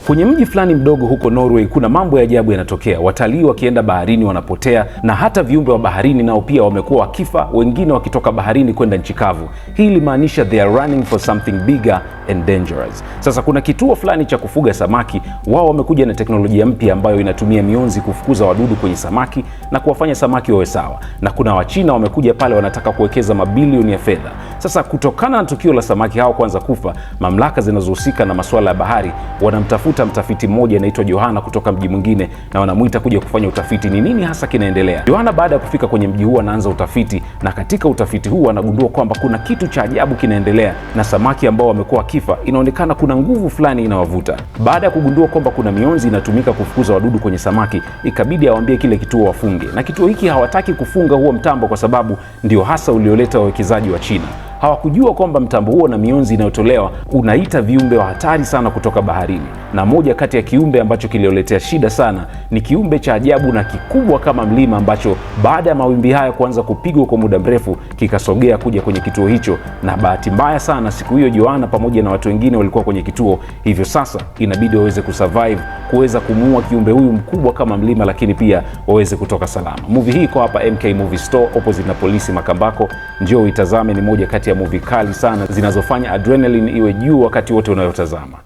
Kwenye mji fulani mdogo huko Norway kuna mambo ya ajabu yanatokea. Watalii wakienda baharini wanapotea, na hata viumbe wa baharini nao pia wamekuwa wakifa, wengine wakitoka baharini kwenda nchi kavu. Hii ilimaanisha they are running for something bigger and dangerous. Sasa kuna kituo fulani cha kufuga samaki, wao wamekuja na teknolojia mpya ambayo inatumia mionzi kufukuza wadudu kwenye samaki na kuwafanya samaki wawe sawa. Na kuna Wachina wamekuja pale, wanataka kuwekeza mabilioni ya fedha. Sasa kutokana na tukio la samaki hao kuanza kufa, mamlaka zinazohusika na masuala ya bahari wanamtafuta mtafiti mmoja anaitwa Johanna kutoka mji mwingine, na wanamuita kuja kufanya utafiti ni nini hasa kinaendelea. Johanna baada ya kufika kwenye mji huu anaanza utafiti, na katika utafiti huu anagundua kwamba kuna kitu cha ajabu kinaendelea, na samaki ambao wamekuwa kifa inaonekana kuna nguvu fulani inawavuta. Baada ya kugundua kwamba kuna mionzi inatumika kufukuza wadudu kwenye samaki, ikabidi awaambie kile kituo wafunge. Na kituo hiki hawataki kufunga huo mtambo kwa sababu ndio hasa ulioleta wawekezaji wa China. Hawakujua kwamba mtambo huo na mionzi inayotolewa unaita viumbe wa hatari sana kutoka baharini, na moja kati ya kiumbe ambacho kilioletea shida sana ni kiumbe cha ajabu na kikubwa kama mlima, ambacho baada ya mawimbi haya kuanza kupigwa kwa muda mrefu kikasogea kuja kwenye kituo hicho. Na bahati mbaya sana siku hiyo Johanna pamoja na watu wengine walikuwa kwenye kituo, hivyo sasa inabidi waweze kusurvive, kuweza kumuua kiumbe huyu mkubwa kama mlima, lakini pia waweze kutoka salama. Movie hii iko hapa MK Movie Store opposite na Polisi Makambako. Njoo uitazame, ni moja kati ya movie kali sana zinazofanya adrenaline iwe juu wakati wote unayotazama.